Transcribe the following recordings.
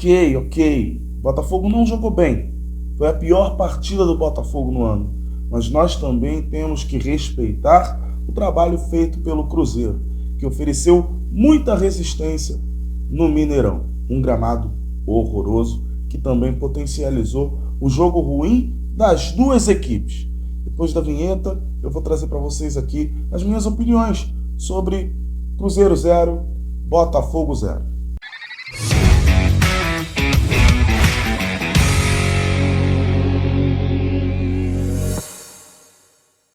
Ok. Botafogo não jogou bem. Foi a pior partida do Botafogo no ano. Mas nós também temos que respeitar o trabalho feito pelo Cruzeiro, que ofereceu muita resistência no Mineirão. Um gramado horroroso que também potencializou o jogo ruim das duas equipes. Depois da vinheta, eu vou trazer para vocês aqui as minhas opiniões sobre Cruzeiro 0, Botafogo 0.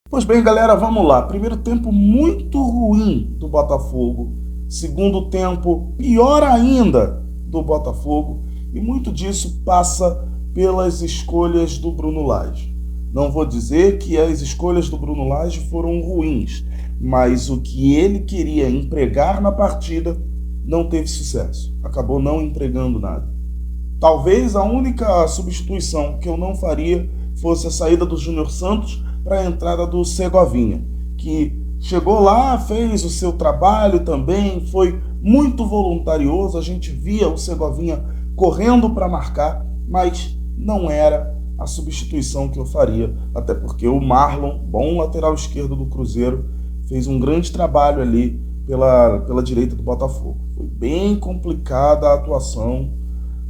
Pois bem, galera, vamos lá. Primeiro tempo muito ruim do Botafogo. Segundo tempo pior ainda do Botafogo. E muito disso passa pelas escolhas do Bruno Lage. Não vou dizer que as escolhas do Bruno Lage foram ruins, mas o que ele queria empregar na partida não teve sucesso. Acabou não entregando nada. Talvez a única substituição que eu não faria fosse a saída do Júnior Santos para a entrada do Segovinha, que chegou lá, fez o seu trabalho também, foi muito voluntarioso, a gente via o Segovinha correndo para marcar, mas não era a substituição que eu faria, até porque o Marlon, bom lateral esquerdo do Cruzeiro, fez um grande trabalho ali pela direita do Botafogo. Foi bem complicada a atuação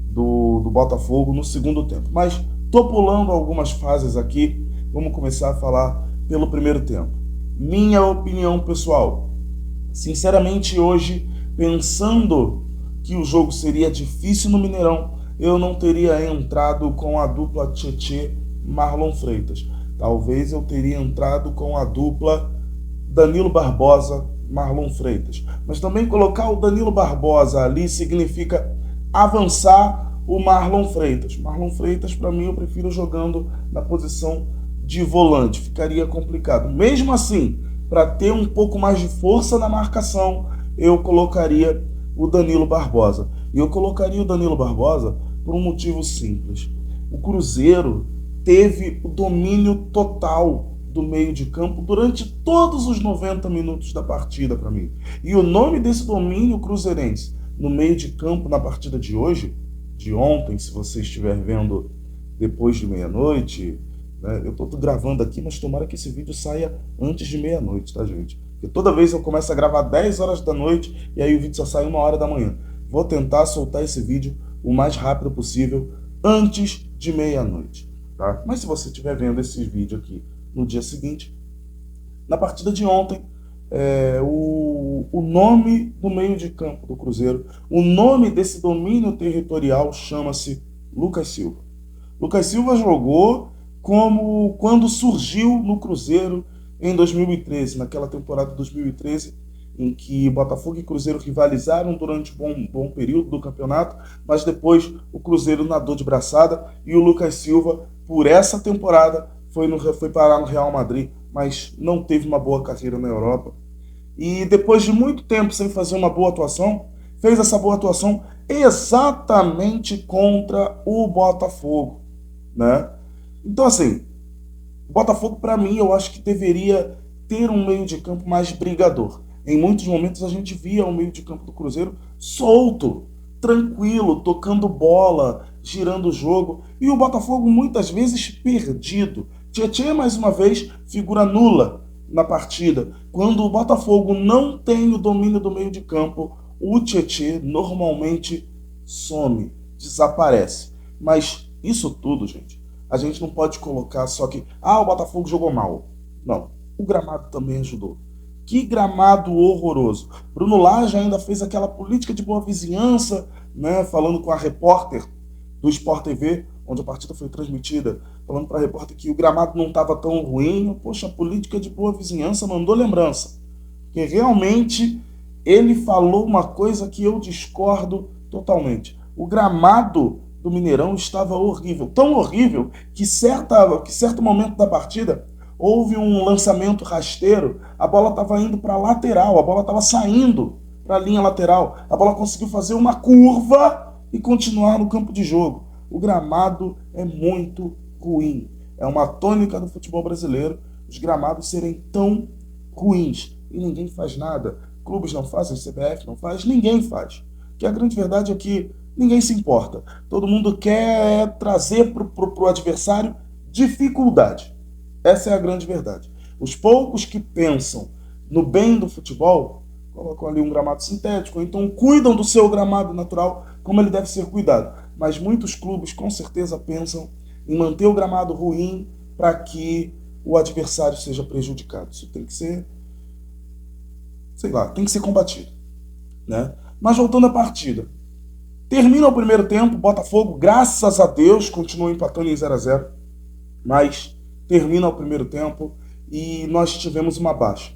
do Botafogo no segundo tempo, mas tô pulando algumas fases aqui. Vamos começar a falar pelo primeiro tempo. Minha opinião pessoal. Sinceramente, hoje, pensando que o jogo seria difícil no Mineirão, eu não teria entrado com a dupla Tietê-Marlon Freitas. Talvez eu teria entrado com a dupla Danilo Barbosa-Marlon Freitas. Mas também colocar o Danilo Barbosa ali significa avançar o Marlon Freitas. Marlon Freitas, para mim, eu prefiro jogando na posição de volante, ficaria complicado. Mesmo assim, para ter um pouco mais de força na marcação, eu colocaria o Danilo Barbosa. E eu colocaria o Danilo Barbosa por um motivo simples. O Cruzeiro teve o domínio total do meio de campo durante todos os 90 minutos da partida para mim. E o nome desse domínio cruzeirense no meio de campo na partida de hoje, de ontem, se você estiver vendo depois de meia-noite, eu tô gravando aqui, mas tomara que esse vídeo saia antes de meia-noite, tá, gente? Porque toda vez eu começo a gravar 10 horas da noite e aí o vídeo só sai 1 hora da manhã. Vou tentar soltar esse vídeo o mais rápido possível antes de meia-noite, tá? Mas se você estiver vendo esse vídeo aqui no dia seguinte, na partida de ontem, o nome do meio de campo do Cruzeiro, o nome desse domínio territorial chama-se Lucas Silva. Lucas Silva jogou como quando surgiu no Cruzeiro em 2013, naquela temporada de 2013, em que Botafogo e Cruzeiro rivalizaram durante um bom período do campeonato, mas depois o Cruzeiro nadou de braçada e o Lucas Silva, por essa temporada, foi parar no Real Madrid, mas não teve uma boa carreira na Europa. E depois de muito tempo sem fazer uma boa atuação, fez essa boa atuação exatamente contra o Botafogo, né? Então, assim, o Botafogo, para mim, eu acho que deveria ter um meio de campo mais brigador. Em muitos momentos a gente via o meio de campo do Cruzeiro solto, tranquilo, tocando bola, girando o jogo. E o Botafogo muitas vezes perdido. Tietê, mais uma vez, figura nula na partida. Quando o Botafogo não tem o domínio do meio de campo, o Tietê normalmente some, desaparece. Mas isso tudo, gente, a gente não pode colocar só que o Botafogo jogou mal. Não, o gramado também ajudou. Que gramado horroroso. Bruno Lage ainda fez aquela política de boa vizinhança, né, falando com a repórter do Sport TV, onde a partida foi transmitida, falando para a repórter que o gramado não estava tão ruim. Poxa, a política de boa vizinhança mandou lembrança. Porque realmente ele falou uma coisa que eu discordo totalmente. O gramado do Mineirão estava horrível. Tão horrível que certo momento da partida houve um lançamento rasteiro, a bola estava indo para a lateral, a bola estava saindo para a linha lateral. A bola conseguiu fazer uma curva e continuar no campo de jogo. O gramado é muito ruim. É uma tônica do futebol brasileiro os gramados serem tão ruins. E ninguém faz nada. Clubes não fazem, CBF não faz, ninguém faz. Que a grande verdade é que ninguém se importa. Todo mundo quer trazer para o adversário dificuldade. Essa é a grande verdade. Os poucos que pensam no bem do futebol colocam ali um gramado sintético, então cuidam do seu gramado natural como ele deve ser cuidado. Mas muitos clubes com certeza pensam em manter o gramado ruim para que o adversário seja prejudicado. Isso tem que ser, sei lá, tem que ser combatido, né? Mas voltando à partida. Termina o primeiro tempo, Botafogo, graças a Deus, continua empatando em 0-0, mas termina o primeiro tempo e nós tivemos uma baixa.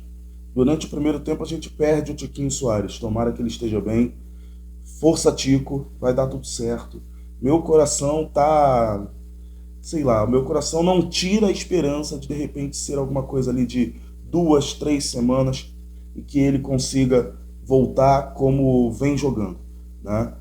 Durante o primeiro tempo a gente perde o Tiquinho Soares, tomara que ele esteja bem. Força, Tico, vai dar tudo certo. Meu coração tá, sei lá, meu coração não tira a esperança de repente ser alguma coisa ali de 2, 3 semanas e que ele consiga voltar como vem jogando, né?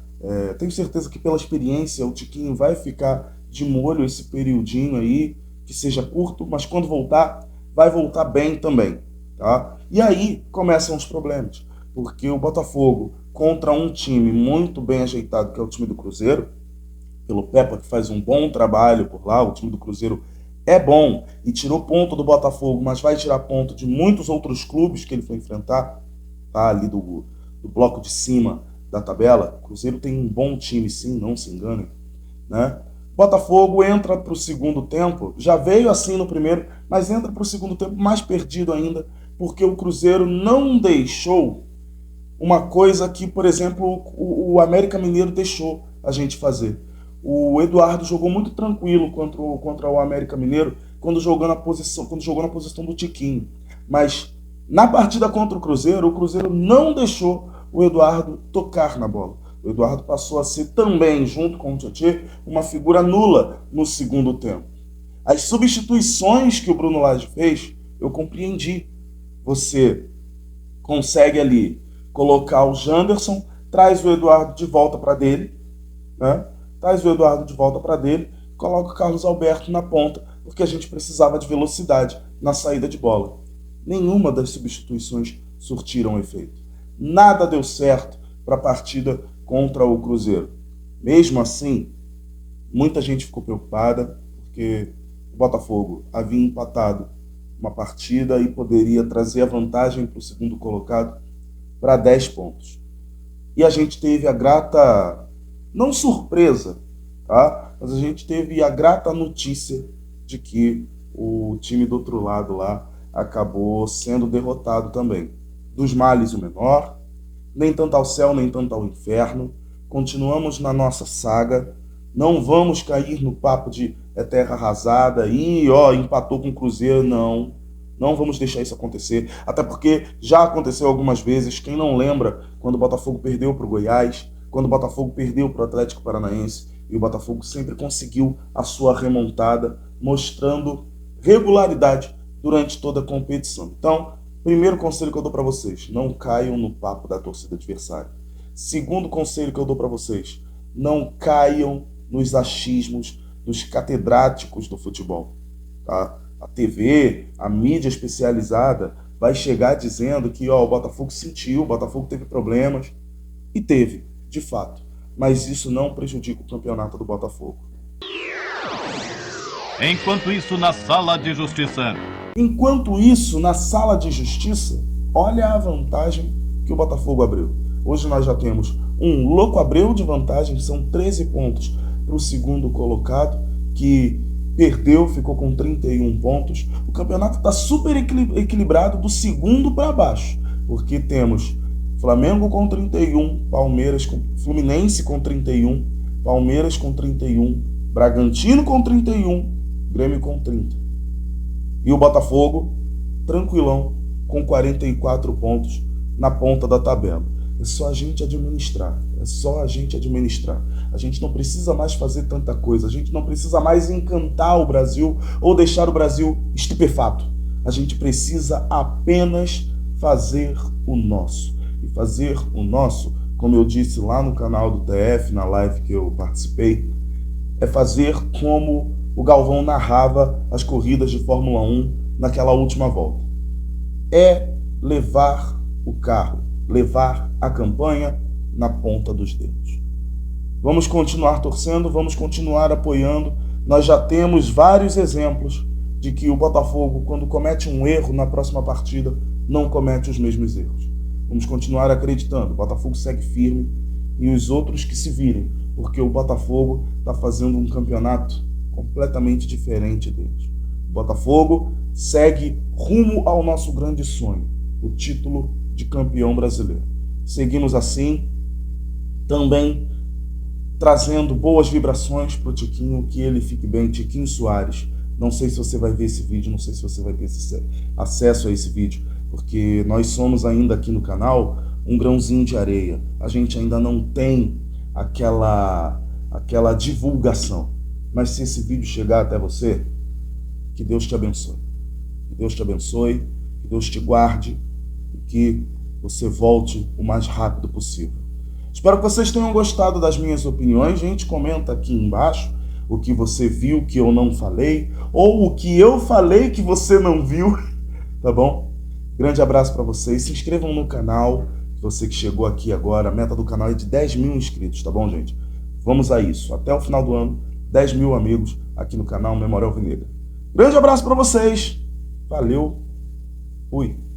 Tenho certeza que pela experiência o Tiquinho vai ficar de molho esse periodinho aí, que seja curto, mas quando voltar, vai voltar bem também, tá? E aí começam os problemas, porque o Botafogo contra um time muito bem ajeitado, que é o time do Cruzeiro, pelo Pepa, que faz um bom trabalho por lá, o time do Cruzeiro é bom e tirou ponto do Botafogo, mas vai tirar ponto de muitos outros clubes que ele foi enfrentar, tá? Ali do bloco de cima da tabela. O Cruzeiro tem um bom time, sim, não se enganem, né? Botafogo entra para o segundo tempo, já veio assim no primeiro, mas entra para o segundo tempo mais perdido ainda, porque o Cruzeiro não deixou uma coisa que, por exemplo, o América Mineiro deixou a gente fazer. O Eduardo jogou muito tranquilo contra o América Mineiro quando jogou na posição do Tiquinho. Mas na partida contra o Cruzeiro não deixou o Eduardo tocar na bola. O Eduardo passou a ser também, junto com o Tietê, uma figura nula no segundo tempo. As substituições que o Bruno Lage fez, eu compreendi. Você consegue ali colocar o Janderson, traz o Eduardo de volta para dele, né? Traz o Eduardo de volta para dele, coloca o Carlos Alberto na ponta, porque a gente precisava de velocidade na saída de bola. Nenhuma das substituições surtiram efeito. Nada deu certo para a partida contra o Cruzeiro. Mesmo assim, muita gente ficou preocupada, porque o Botafogo havia empatado uma partida e poderia trazer a vantagem para o segundo colocado para 10 pontos. E a gente teve a grata, não surpresa, tá? Mas a gente teve a grata notícia de que o time do outro lado lá acabou sendo derrotado também. Dos males o menor, nem tanto ao céu, nem tanto ao inferno. Continuamos na nossa saga, não vamos cair no papo de terra arrasada e empatou com o Cruzeiro, não. Não vamos deixar isso acontecer, até porque já aconteceu algumas vezes. Quem não lembra quando o Botafogo perdeu para o Goiás, quando o Botafogo perdeu para o Atlético Paranaense, e o Botafogo sempre conseguiu a sua remontada, mostrando regularidade durante toda a competição. Então, primeiro conselho que eu dou para vocês, não caiam no papo da torcida adversária. Segundo conselho que eu dou para vocês, não caiam nos achismos dos catedráticos do futebol, tá? A TV, a mídia especializada vai chegar dizendo que o Botafogo sentiu, o Botafogo teve problemas. E teve, de fato. Mas isso não prejudica o campeonato do Botafogo. Enquanto isso, na sala de justiça. Olha a vantagem que o Botafogo abriu. Hoje nós já temos um louco Abreu de vantagem, são 13 pontos para o segundo colocado, que perdeu, ficou com 31 pontos. O campeonato está super equilibrado do segundo para baixo, porque temos Flamengo com 31, Fluminense com 31, Palmeiras com 31, Bragantino com 31, Grêmio com 30. E o Botafogo, tranquilão, com 44 pontos na ponta da tabela. É só a gente administrar. A gente não precisa mais fazer tanta coisa. A gente não precisa mais encantar o Brasil ou deixar o Brasil estupefato. A gente precisa apenas fazer o nosso. E fazer o nosso, como eu disse lá no canal do TF, na live que eu participei, é fazer como o Galvão narrava as corridas de Fórmula 1 naquela última volta. É levar o carro, levar a campanha na ponta dos dedos. Vamos continuar torcendo, vamos continuar apoiando. Nós já temos vários exemplos de que o Botafogo, quando comete um erro na próxima partida, não comete os mesmos erros. Vamos continuar acreditando. O Botafogo segue firme e os outros que se virem, porque o Botafogo está fazendo um campeonato completamente diferente deles. O Botafogo segue rumo ao nosso grande sonho, o título de campeão brasileiro. Seguimos assim, também trazendo boas vibrações para o Tiquinho, que ele fique bem. Tiquinho Soares, não sei se você vai ver esse vídeo, não sei se você vai ter acesso a esse vídeo, porque nós somos ainda aqui no canal um grãozinho de areia. A gente ainda não tem aquela divulgação. Mas se esse vídeo chegar até você, que Deus te abençoe. Que Deus te abençoe, que Deus te guarde e que você volte o mais rápido possível. Espero que vocês tenham gostado das minhas opiniões. Gente, comenta aqui embaixo o que você viu que eu não falei, ou o que eu falei que você não viu, tá bom? Grande abraço para vocês. Se inscrevam no canal, você que chegou aqui agora. A meta do canal é de 10 mil inscritos, tá bom, gente? Vamos a isso. Até o final do ano, 10 mil amigos aqui no canal Memória Alvinegra. Grande abraço para vocês. Valeu. Fui.